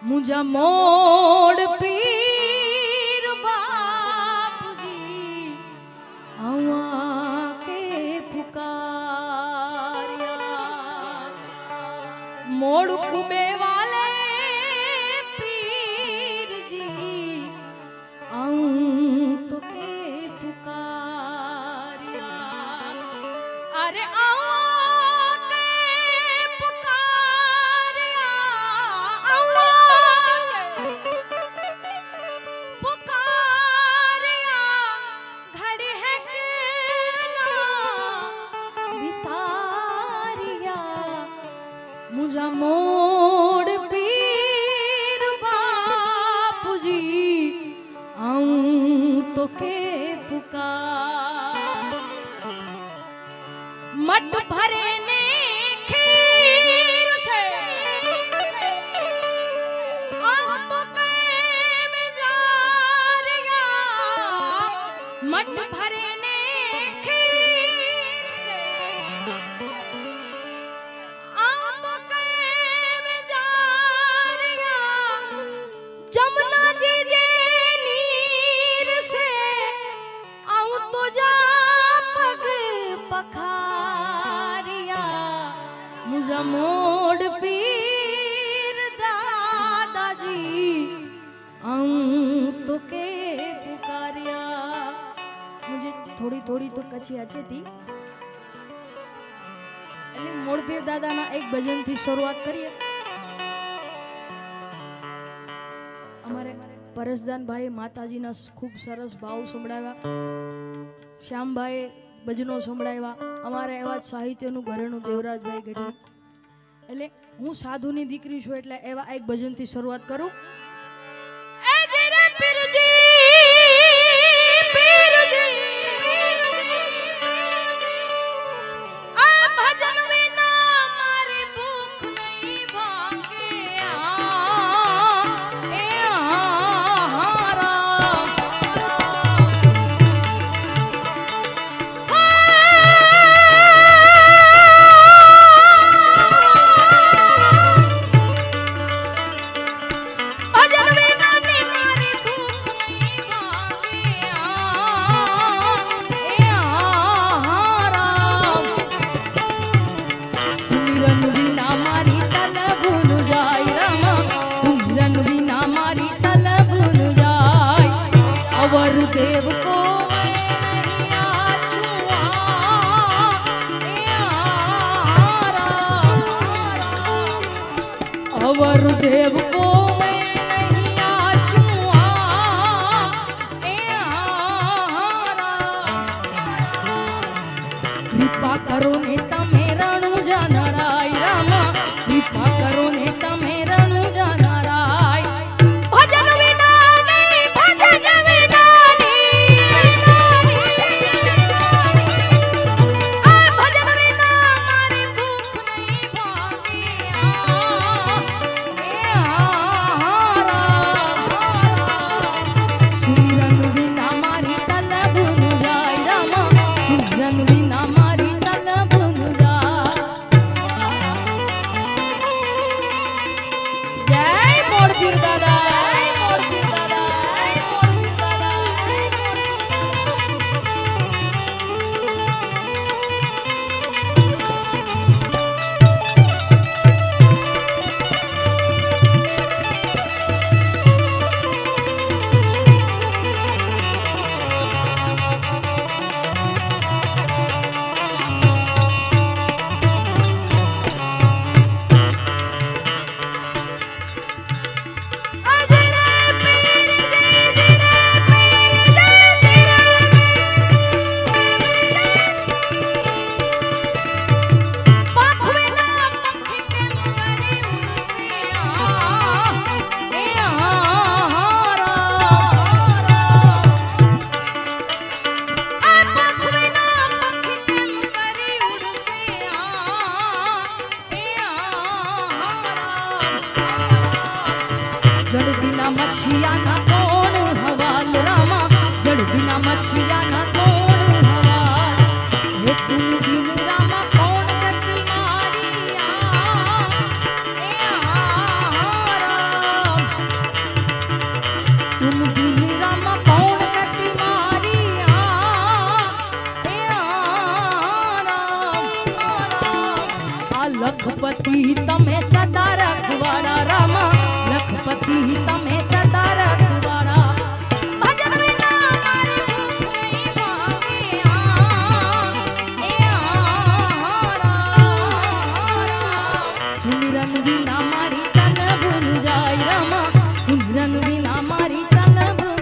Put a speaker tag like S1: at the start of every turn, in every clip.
S1: मुझा मोड़ पीर बापूजी आवा के पुकारिया मोड़ कुबे वाले पीर जी आऊं तो के पुकारिया अरे मुझा मोड़ पीर बापूजी आऊं तो के पुकार मट भरे ने खीर से आऊं तो के में जा रिया मट भरे ने खीर से जमुना जी जे नीर से आऊं तो जा पग पखारिया मुझा मोड़ पीर दादाजी आऊं तो के पुकारिया मुझे थोड़ी थोड़ी तो कच्ची अच्छी थी मोड़ पीर दादा ना एक भजन थी शुरुआत करिए परसदान भाई माताजी ना खूब सरस भाव संभळाव्या श्याम भाई भजनो संभळाव्या अमारे एवा साहित्यनु घरेणु देवराज भाई गढ़ी એટલે હું સાધુની દીકરી છું એટલે એવા એક ભજનથી શરૂઆત કરું એ જે રે પીરજી પીરજી આ ભજન વિના મારી ભૂખ નહીં ભાંગે देव को अवर देव को कृपा करो ने तमे रणु जानराय रामा कृपा करो ने तमे रणु जानराय भजन विना नहीं भजन विना भजन विना मारी भूख नहीं भागे सुमिरन बिना मारी तलब न जाय रामा सुमिरन बिना मारी तलब न जाय जय मोड़पीर दादा जय मोड़पीर दादा जय मोड़पीर दादा जड़ बिना मछिया ना कौन हवाल रामा जड़ बिना मछिया ना कौन हवाल हे तू बिन रामा कौन गति मारिया ए राम લખપતિ તમે સદા રખવાડા રામા લખપતિ તમે સદા રખવાડા ભજન વિના મારી ભૂખ નહીં ભાગે સુમિરન વિના મારી તન ભૂલ જાય રામા સુમિરન વિના મારી તન ભૂલ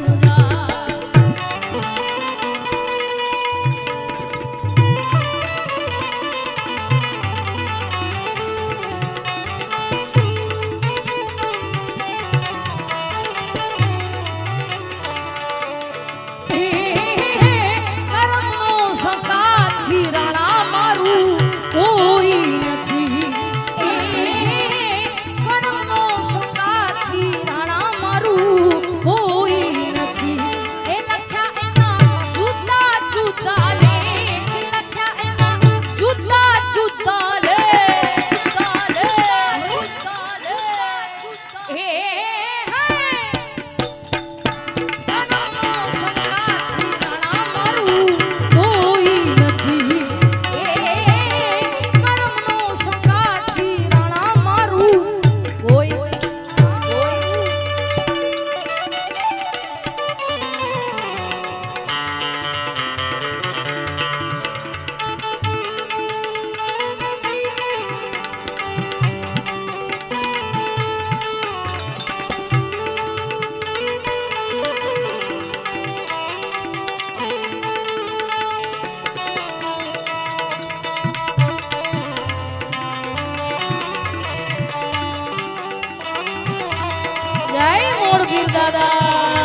S1: જાય મોરબીર દાદા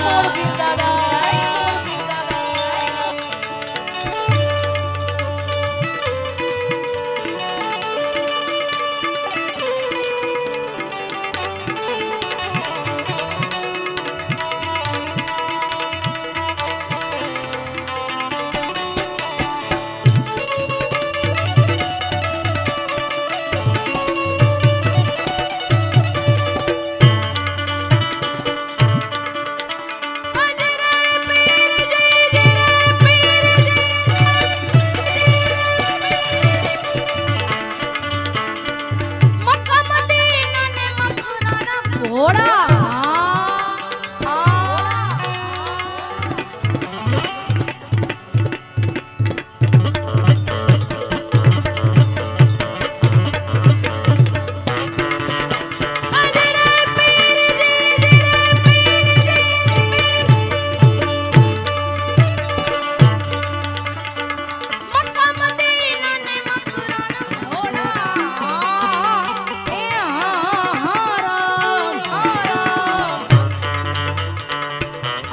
S1: મોરબીર દાદા મોરબીર દાદા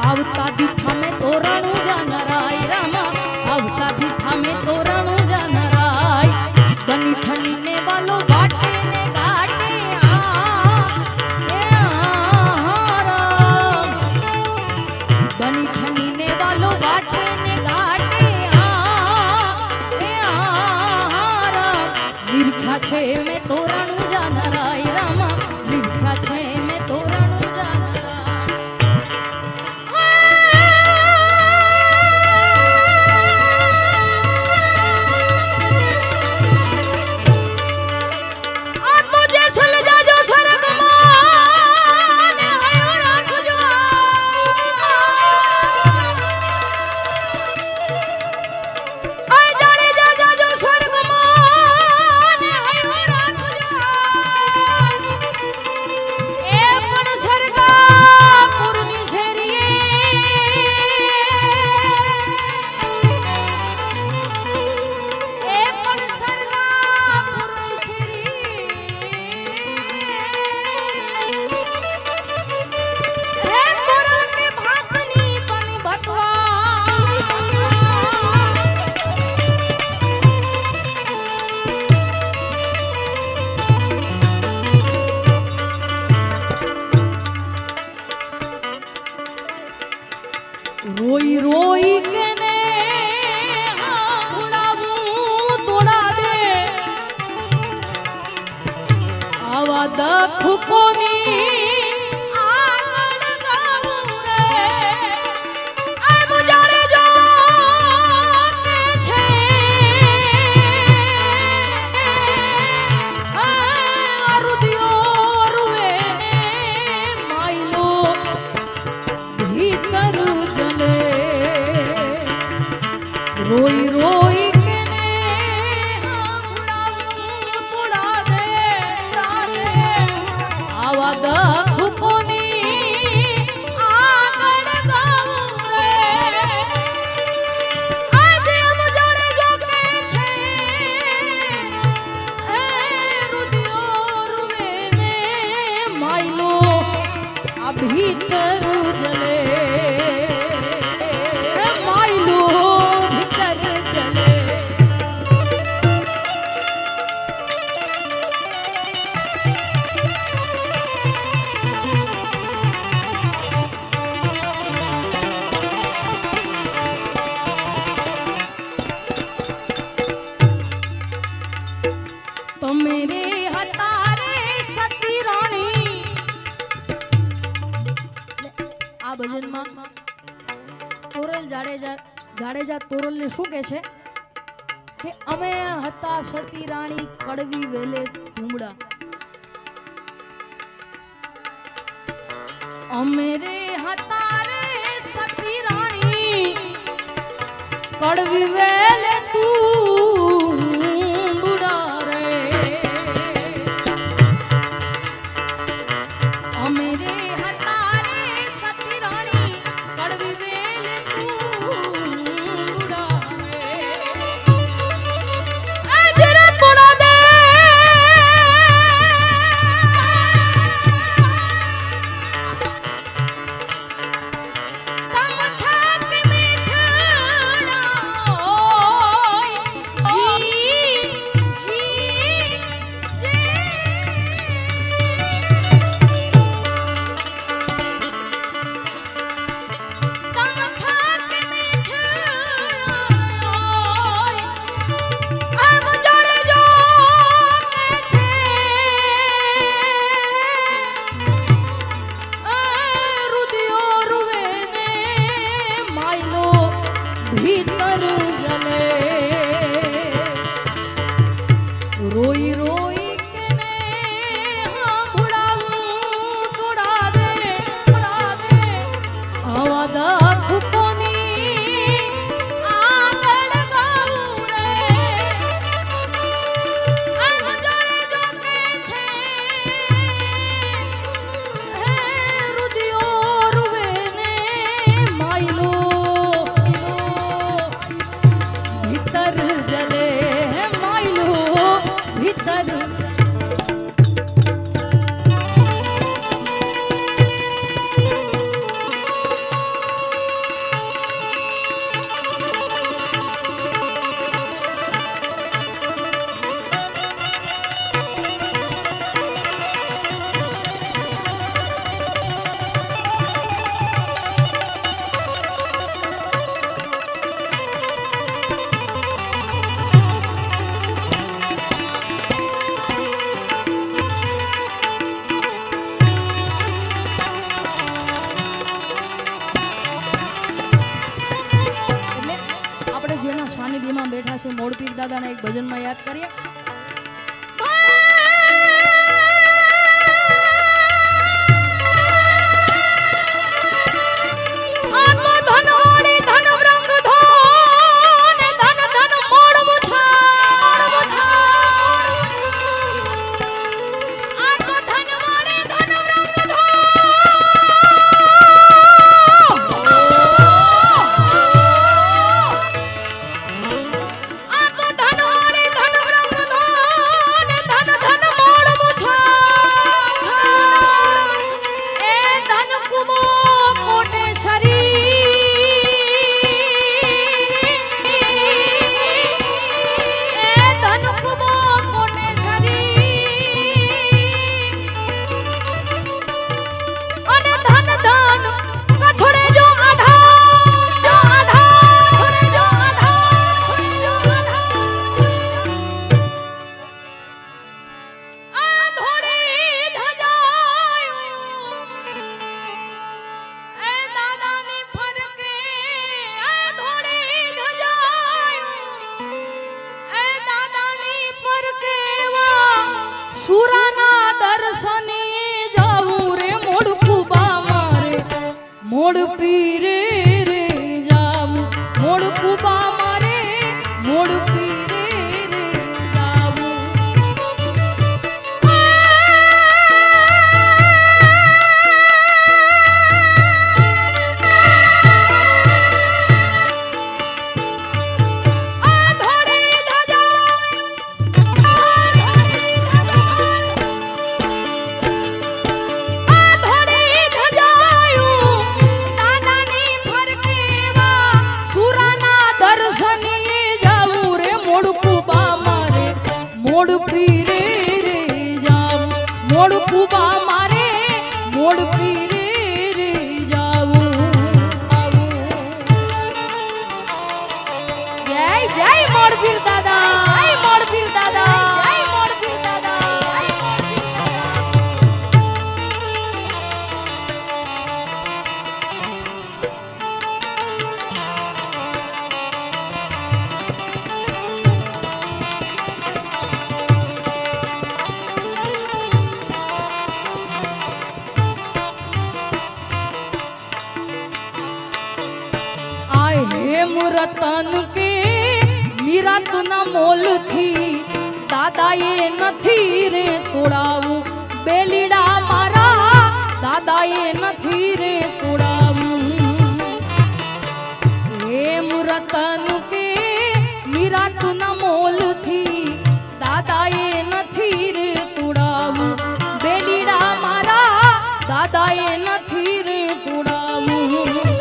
S1: આવતા દીઠા મેં તોરણું જાનરાય રામા આવતા દીઠા મેં તોરણું જાનરાય બની ઠનીને વાલો વાટે ને ગાટે બની ઠનીને વાલો વાટે ને ગાટે લીરખા છે મેં તોરણું જાનરાય રામા લીરખા છે મેં તોરણું જાનરાય રોઈ રોઈ કેને ભૂલાવું તોડા દે આવા દખ કોની આગળ ગાવું રે આ મુજાડે જો કે છે ભીતર જલે માયલો ભીતર જલે તો મેરે હતારે સતી રાણી આ ભજનમાં તોરલ જાડેજા તોરલને શું કહે છે કે અમે હતા સતી રાણી કડવી વેલે ધૂમડા અમે રે હતા રે સતી રાણી કડવી વેલે ધૂમડા રે અમે રે ભીતર જલે રોઈ રોઈ કેને હાંભળાવું તોડા દે આવા દખ કોની આગળ ગાવું રે આમ જાણે જો કે છે હે રુદિયો રૂવે ને માયલો ભીતર જલે માયલો ભીતર સાનિધ્યમાં બેઠા છે મોડપીર દાદાના એક ભજનમાં યાદ કરીએ મોડ પીરે રે જાવું મોડ કુબા મારે મોડ પીરે રે જાવું જય જય મોડ પીર દાદા જય મોડ પીર દાદા જય મોડ પીર દાદા જય મોડ પીર રતન કે મીરા તુના મોલ થી દાદાએ નથી રે તોડાવું બેલીડા મારા દાદાએ નથી રે તોડાવું હેમ રતન કે મીરા તુના મોલ થી દાદાએ નથી રે તોડાવું બેલીડા મારા દાદાએ નથી રે તોડાવું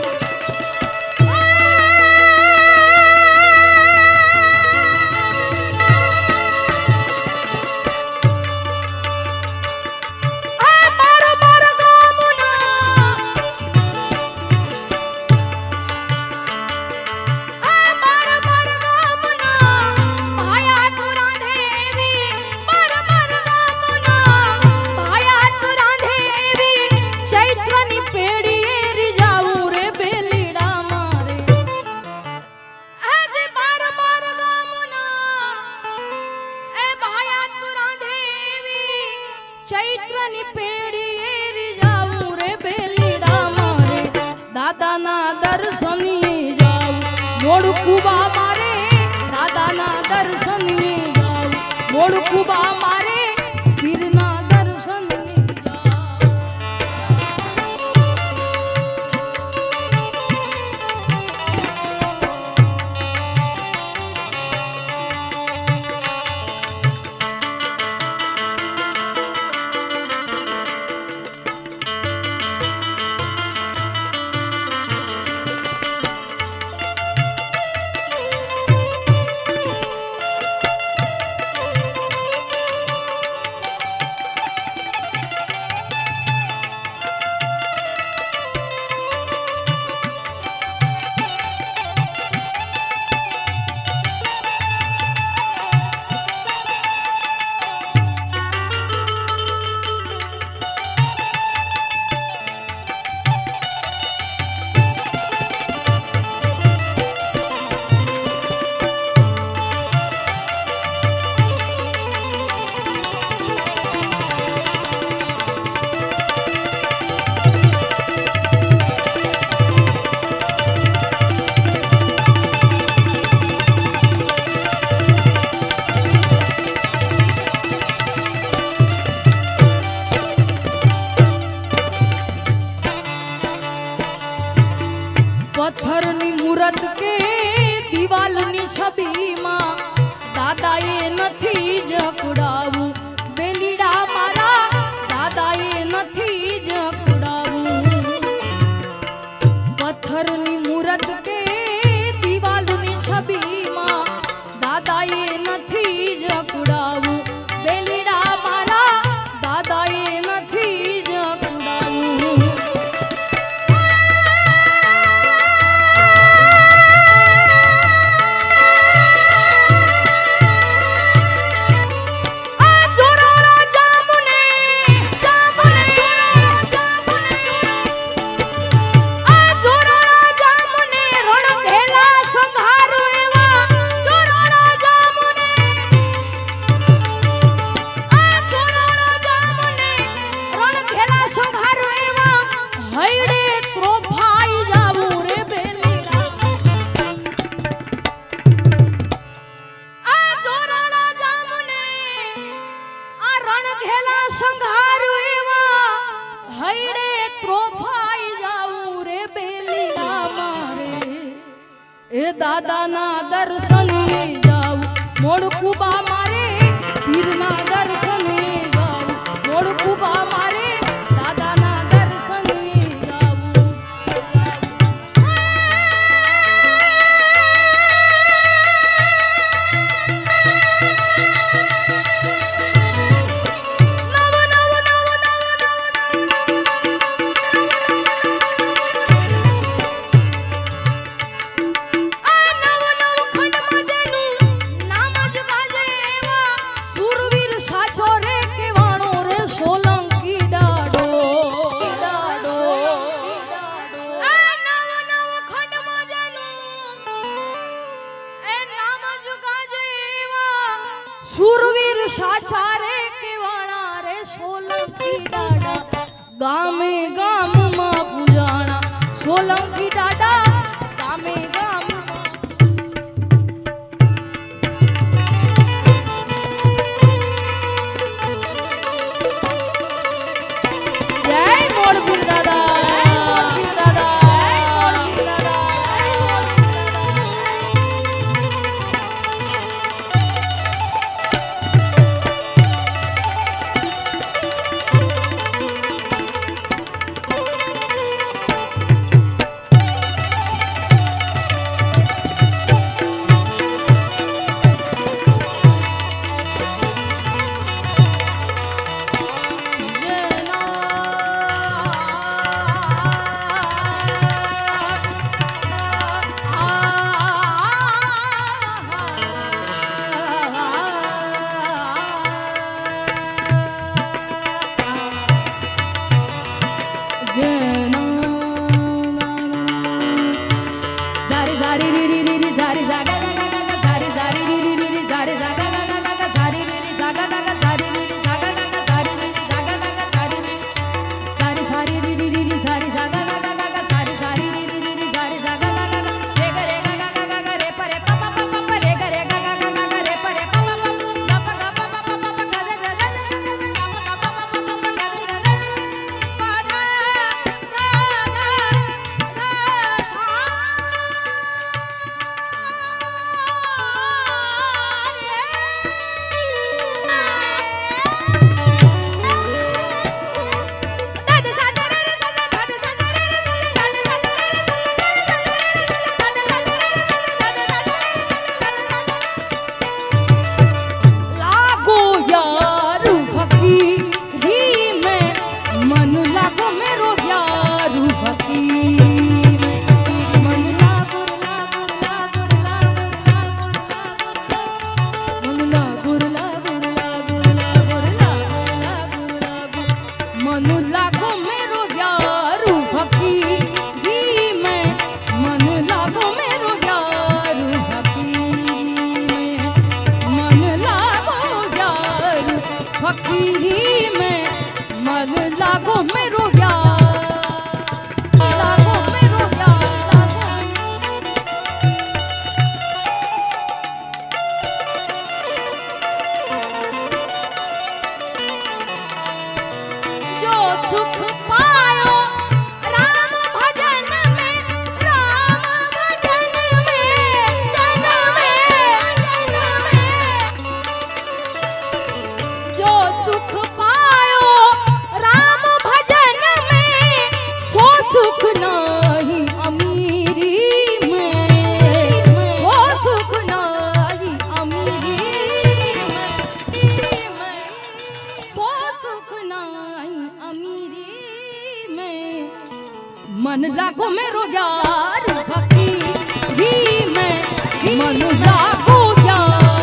S1: ચૈત્રની પેઢીએ રીજાવું રે બેલીડા મારે દાદાના દર્શનીએ જાવું મોડ કુબા મારે દાદાના દર્શનીએ જાવું મોડ કુબા મારે પીરના દર્શનીએ પથ્થરની મૂરત કે દિવાલની છબીમાં દાદાએ નથી જકડાવું બેલીડા મારા દાદાએ નથી જકડાવું પથ્થરની મૂરત કે દિવાલની છબીમાં દાદાએ નથી જકડાવું બેલીડા મારા દાદાએ નથી જકડાવું એ દાદાના દર્શને જાવું મોડ કુબા મારે પીરના દર્શને જાવું મોડ કુબા મારે દાદાના દર્શને જાવું ગામે ગામમાં પૂજાણા સોલંકી દાદા ગામે ગામમાં જય મોરબી દાદા सुख पायो राम भजन में जन में जो सुख पायो राम भजन में सो सुख नहीं अमीरी में सो सुख नहीं अमीरी में सो सुख नहीं अमीरी में मन लागो मेरो यार फकीरी में मन लागो यार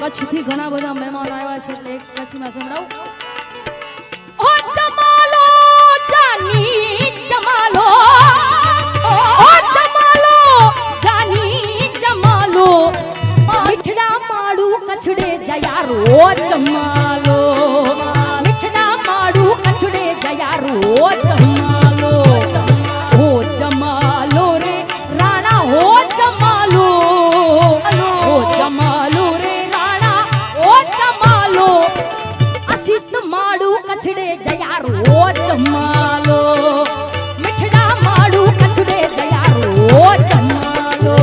S1: કચ્છથી ઘણા બધા મહેમાનો આવ્યા છે એટલે એક કચ્છમાં સંભળાવું ઓ જમાલો જાની જમાલો ઓ જમાલો જાની જમાલો મીઠડા માડું કચ્છડે જયારો ओ जमालो मिठड़ा माड़ू कछड़े जयारू ओ जमालो रे राणा हो जमालो रे राणा ओ जमालो असित माड़ू कछड़े जयारू ओ जमालो मिठड़ा माड़ू कछड़े जयारू ओ जमालो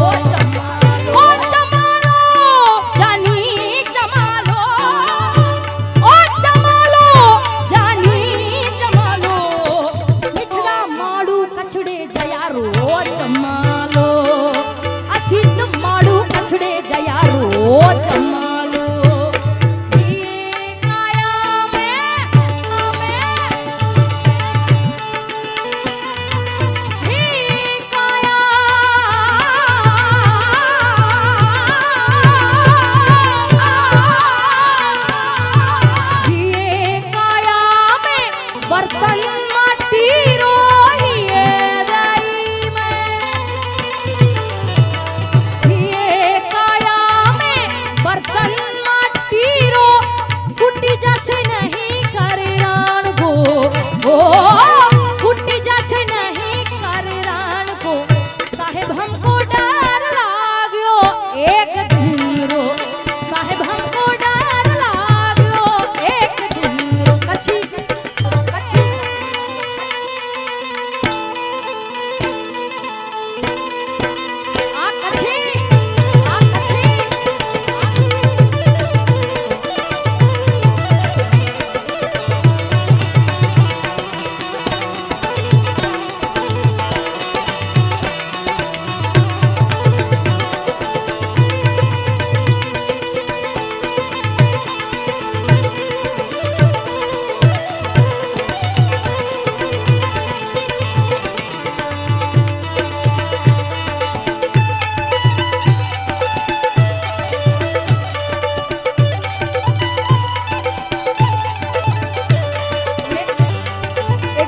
S1: बर्तन माटी रोहिए रई में काया में बर्तन माटी रो फुटी जैसे नहीं करे रान को ओ फुटी जैसे नहीं करे रान को साहेब हमको डर लाग्यो एक दिन रो साहेब हमको डर लाग्यो एक दिन रो कछी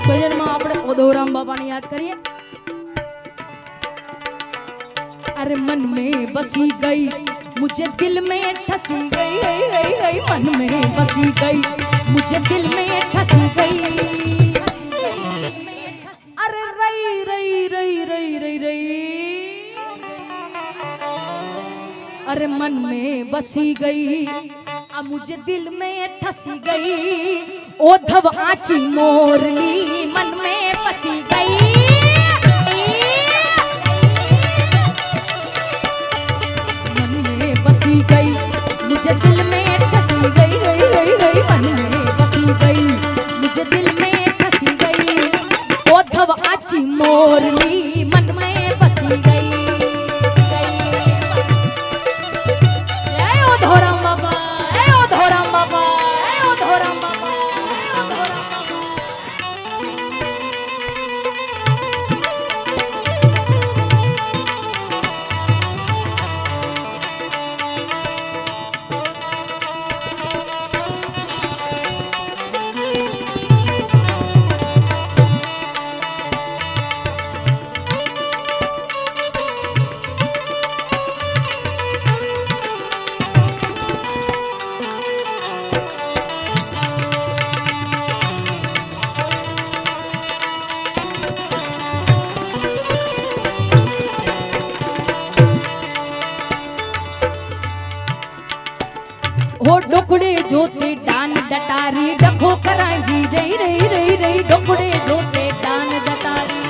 S1: भजन में આપણે ઓધવરામ બાપાને યાદ કરીએ अरे मन में बसी गई मुझे दिल में ठसी गई मन में बसी गई मुझे दिल में ठसी गई अरे रई रई रई रई रई रई अरे मन में बसी गई अब मुझे दिल में ठसी गई ओधव आची मोरली मन में बसी गई मन में बसी गई मुझे दिल में ठसी गई गई मन में बसी गई मुझे दिल में ठसी गई ओधव आची मोरली मन में बसी गई ओधवराम बाबा ओधवराम बाबा ओधवराम बाबा हो डोकड़े जोते डान डटारी डखो करांगी रई रई रई रई डोकड़े जोते डान डटारी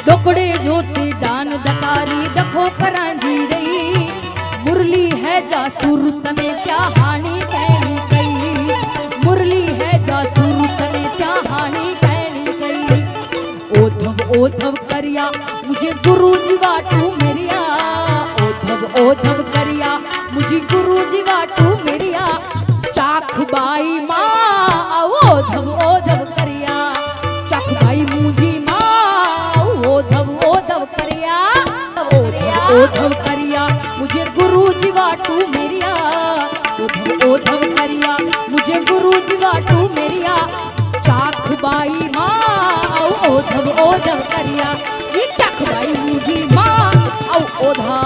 S1: डोकड़े जोते डान डटारी डखो करांगी रई मुरली है जासूर तने क्या हानि कहनी कई मुरली है जासूर तने क्या हानि कहनी कई ओधव करिया मुझे गुरु जी वाटू मेरिया ओधव करिया मुझे गुरु जी वाटू मेरिया चाख बाई माँ ओधव करिया चाख बाई मुझी माँ ओधव करिया ओधव करिया मुझे गुरु जी वाटू मेरिया ओधव करिया मुझे गुरु जी वाटू मेरिया चाख बाई माँ ओधव करिया ये चाख बाई मुझी माँ ओधा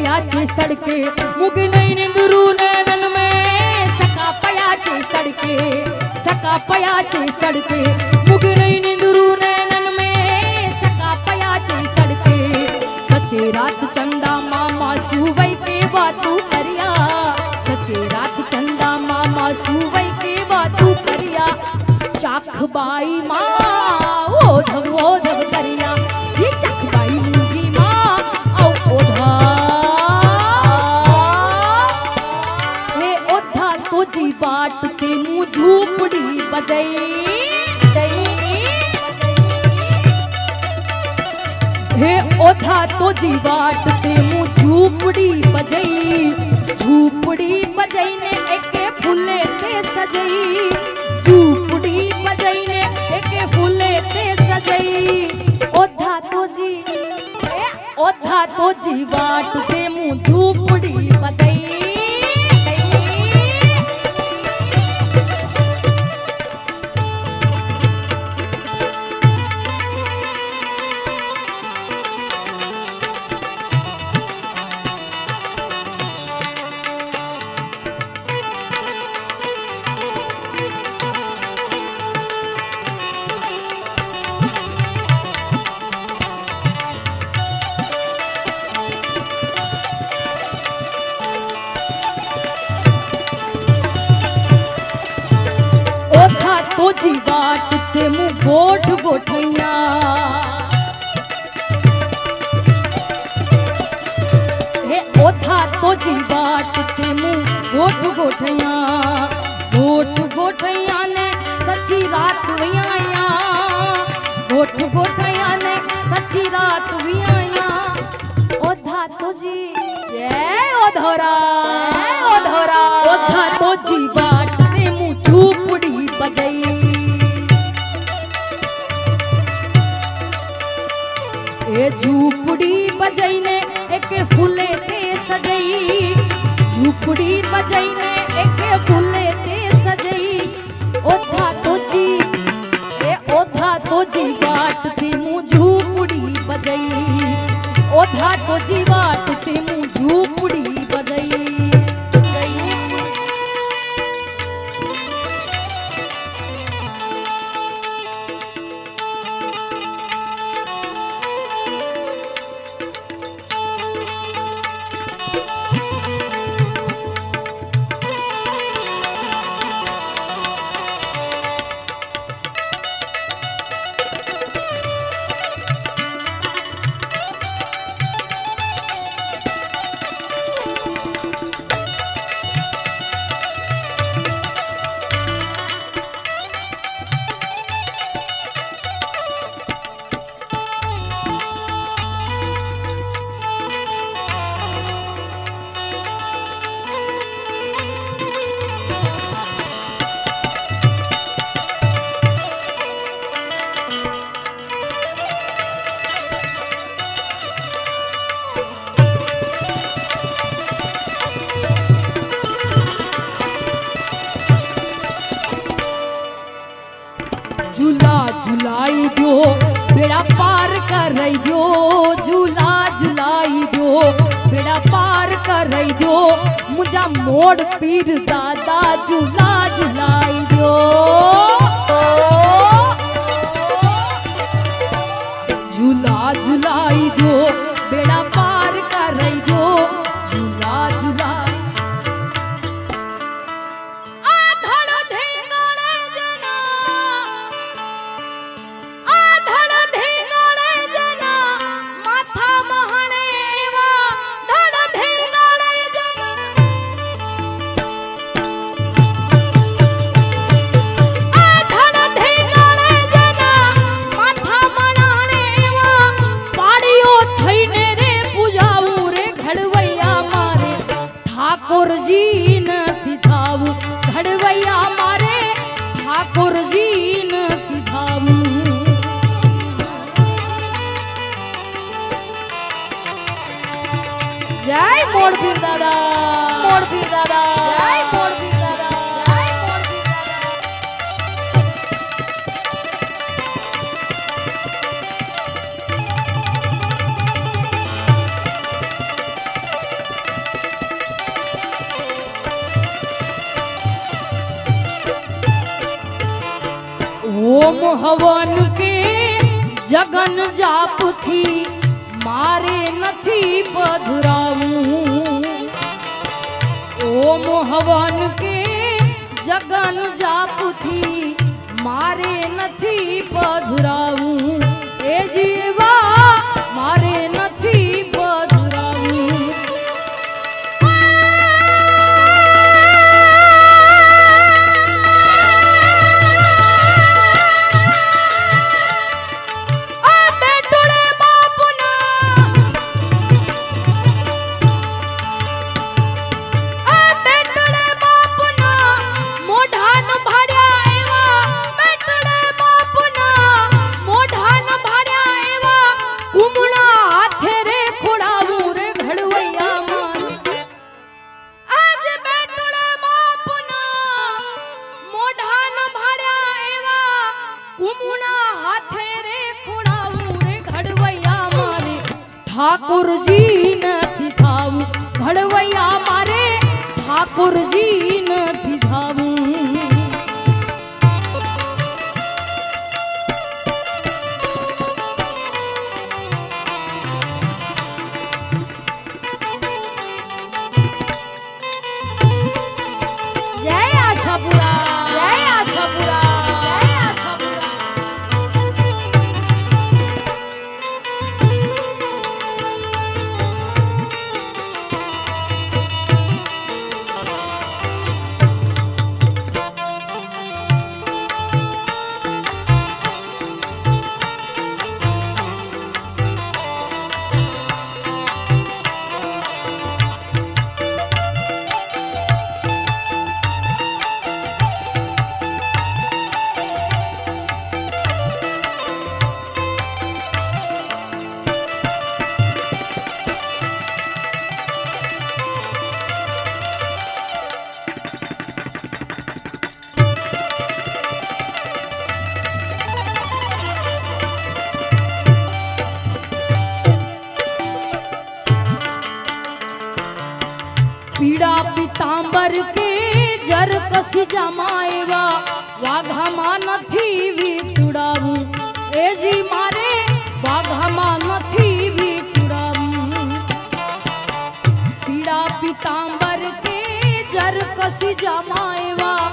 S1: पयाचे सड़के मुगे नहीं निंदरू नैनन में सका पयाचे सड़के सका पयाचे सड़के मुगे नहीं निंदरू नैनन में सका पयाचे सड़के सचे रात चंदा मामा सुवई के बातू करिया सचे रात चंदा मामा सुवई के बातू करिया चाखबाई माँ ओधव करिया जी चाखबाई मुझी माँ औ ओधा हे ओधा तो जी बाट ते मुँह झूपड़ी बजई हे ओधा तो जी बाट ते मुँह झूपड़ी बजई ने एके फूले ते सजई झूपड़ी बजई ने एके फूले ते सजई ओधा तो जी बाट ते मुँह झूपड़ी बजई तो जी बाट ते मुँह गोठ गोठैया हे ओथा तो जी बाट ते मुँह गोठ गोठैया ने सची रात वियाया गोठ गोठैया ने सची रात वियाया ओधा तो जी ये ओधोरा ओधा तो जी बाट ते मुँह झूपड़ी बजई ए झूपड़ी बजई ने एके फूले ते सजई झूपड़ी बजई ने एके फूले ते सजई ओधा तो जी बाट ते मुँह झूपड़ी बजई ओधा तो जी बाट ते मुँह झूपड़ी बजई झूला झुलाई दो बेड़ा पार कर रही दो झूला झुलाई दो बेड़ा पार कर रही दो मुझा मोड़ पीर दादा झूला झुलाई दो झूला झुलाई दो बेड़ा पार कर रही दो झूला झुला ठाकुर जी નથી થાવું ઘડવૈયા મારે ઠાકોરજી નથી થાવું જય મોરપીર દાદા જય મોરપીર દાદા જય મોરપીર દાદા હવન કે જગન જાપથી મારે નથી પધરાવું ઓમ હવન કે જગન જાપથી મારે નથી પધરાવું એ જીવા મારે નથી પધરાવું ઠાકોરજી નથી થાવું ઘડવૈયા મારે ઠાકોરજી નથી થાવું જય આશાપુરા જય આશાપુરા પીડા પિતાંબર કે જર કસી જમાએવા વાઘામાં નથી વીટુડાવું એજી મારે વાઘામાં નથી વીટુડાવું પીડા પિતાંબર કે જર કસી જમાએવા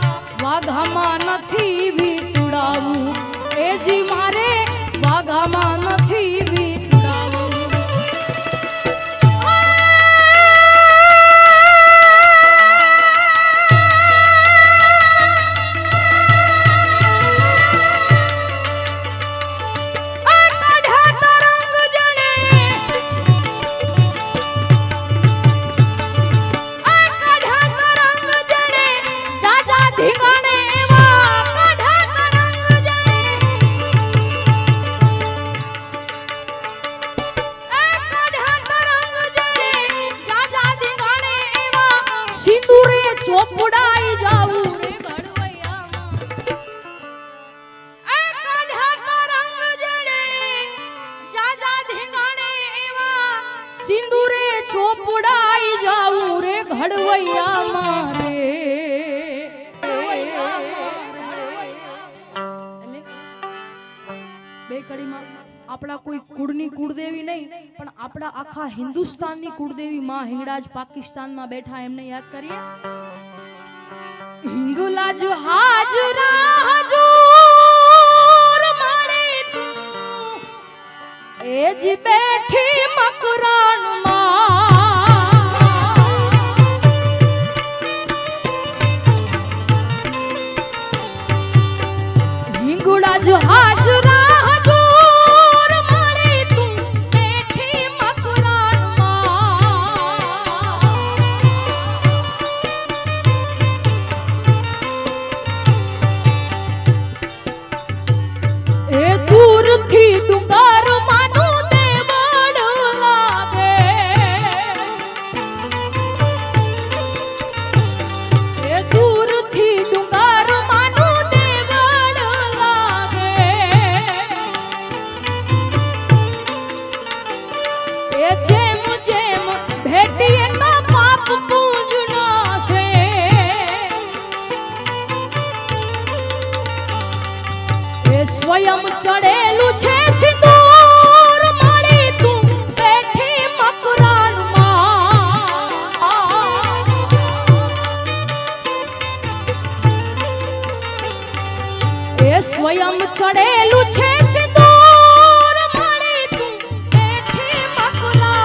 S1: વાઘામાં નથી વીટુડાવું એજી મારે વાઘામાં નથી વીટુડાવું ચોપડાઈ જાવું રે ઘડવૈયામાં એ કાઢા રંગ જણે જાજા ધીંગાણે એવા સિંદૂરે ચોપડાઈ જાવું રે ઘડવૈયામાં રે બે કડીમાં આપણા કોઈ કુળની કુળદેવી નહીં પણ આપણા આખા હિન્દુસ્તાનની કુળદેવી માં હિંગળાજ પાકિસ્તાનમાં બેઠા એમને યાદ કરીએ હિંગલાજ હાજરા હજૂર મારે તું એજ બેઠી મકરાણમાં હિંગલાજ હાજરા સ્વયં ચડેલું છે સિંદૂર માળી તું બેઠી મકરાણમાં એ સ્વયં ચડેલું છે સિંદૂર માળી તું બેઠી મકરાણમાં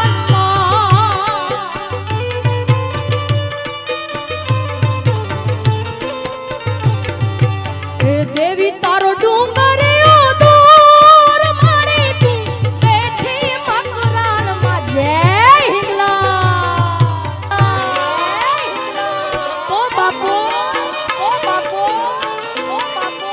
S1: એ દેવી તારો ડુંગરીઓ દૂર માળી તું બેઠી મકરાણમાં જય હિંગલા ઓ બાપો ઓ બાપો ઓ બાપો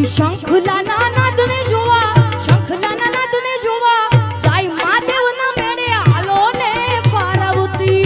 S1: ઈ શંખલાના નાદને જોવા શંખલાના નાદને જોવા જાય મહાદેવના મેળે હાલો ને પાર્વતી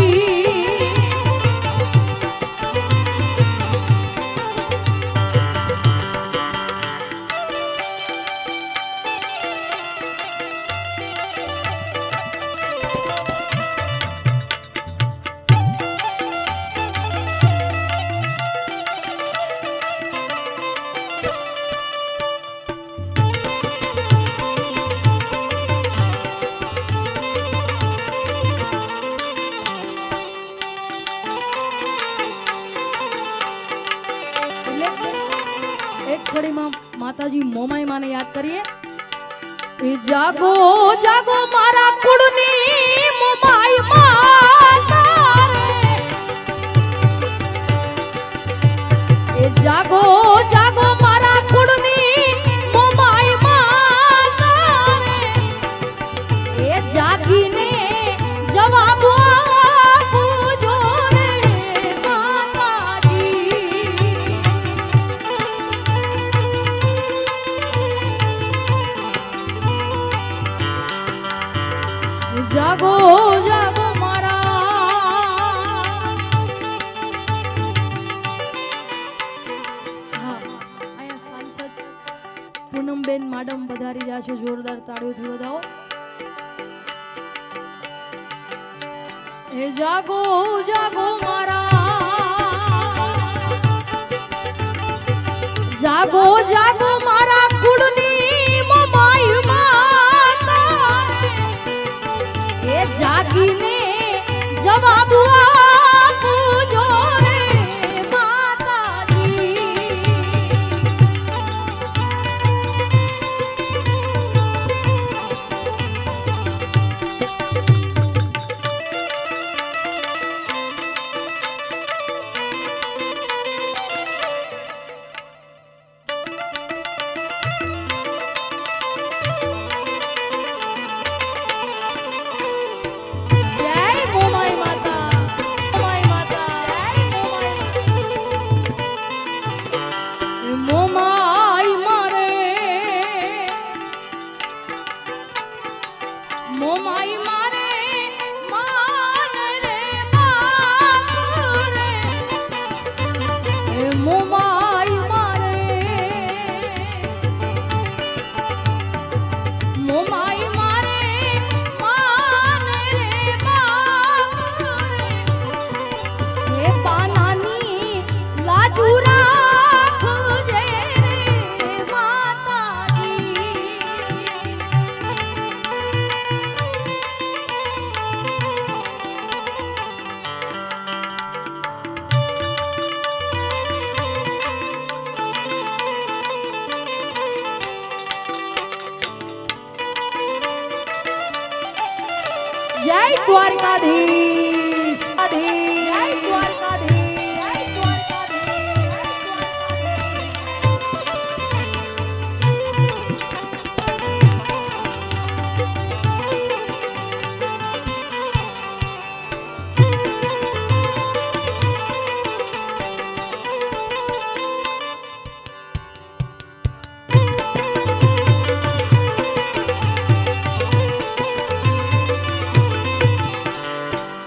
S1: એક ઘડીમાં માતાજી મોમાઈ માને યાદ કરીએ એ જાગો જાગો મારા કુળની મોમાઈ માતા રે એ જાગો જાગો મારા કુળની મોમાઈ માતા રે એ જાગીને જવાબ આપજો રે માતાજી જાગો જાગો મારા અહીંયા સાંસદ પૂનમબેન માડમ પધારી રહ્યા છે જોરદાર તાળીઓથી વધાવો એ જાગો જાગો મારા જાગો જાગો મારા કુળની મોમાઈ માતા એ જાગીને જવાબ આપજો રે માતાજી મોમાઈ મારે માન રે બાપ રે એ મોમાઈ મારે મોમાઈ મારે માન રે બાપ રે એ પાનાની લાજુ રાખજે રે માતાજી જય દ્વારકાધીશ જય દ્વારકાધીશ જય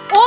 S1: ઓ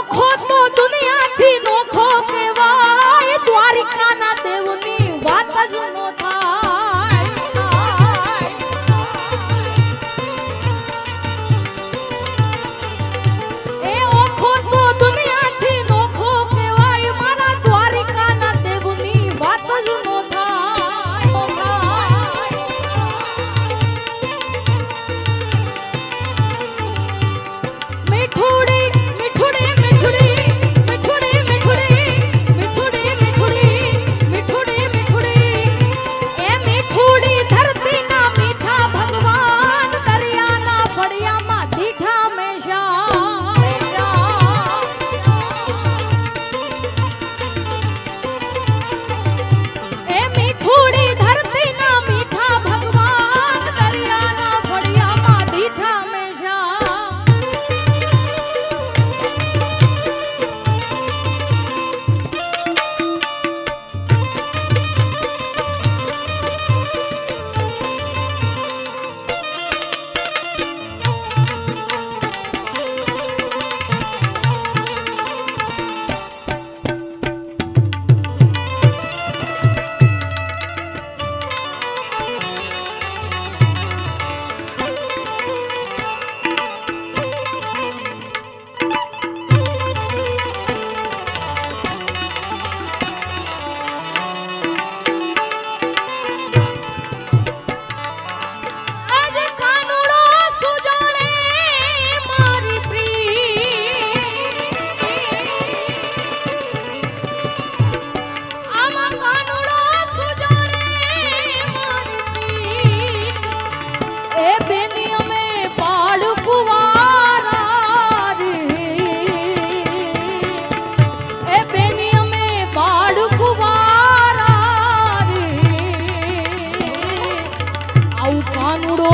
S1: કાનુડો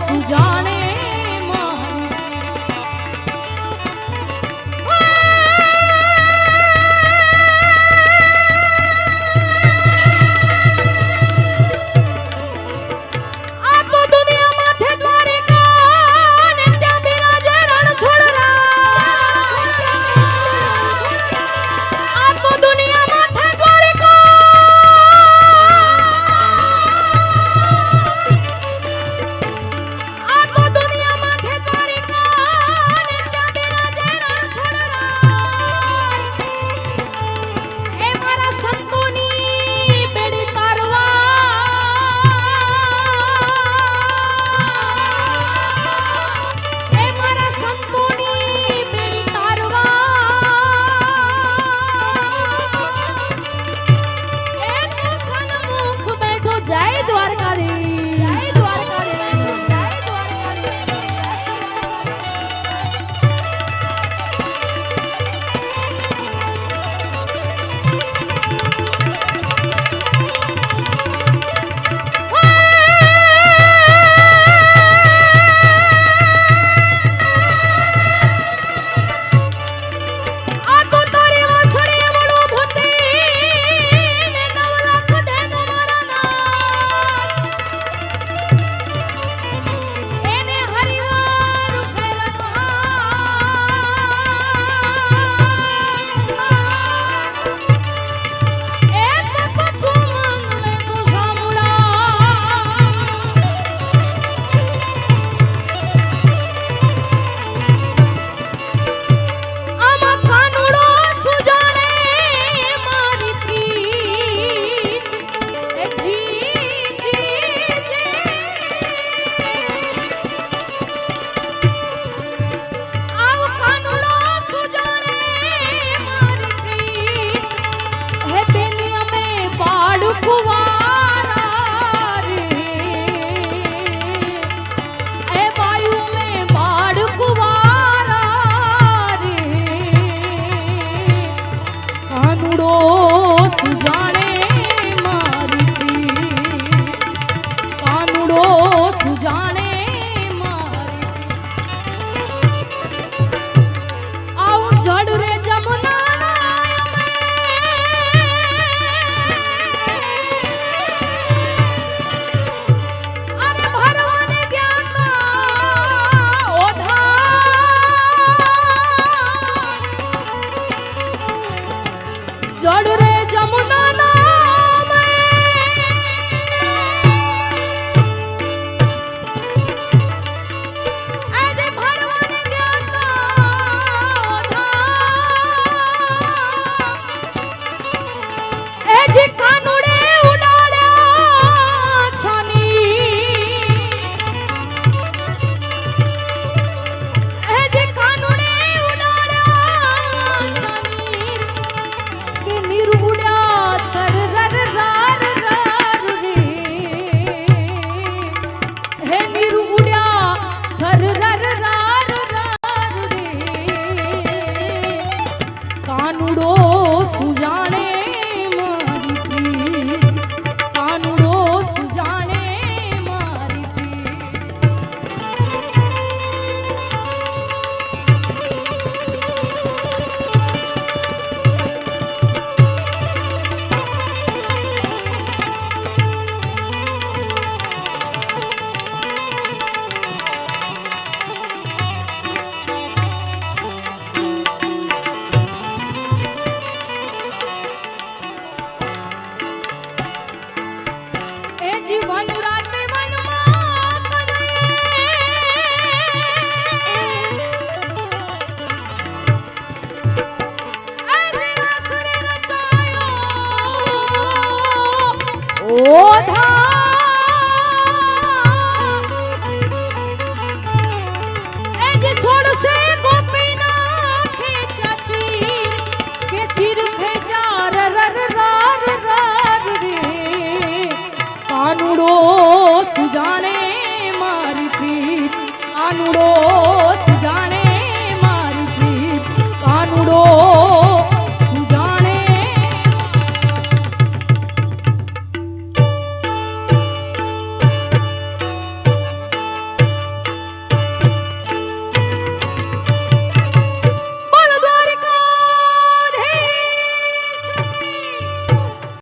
S1: સુજાણે
S2: સુજાણે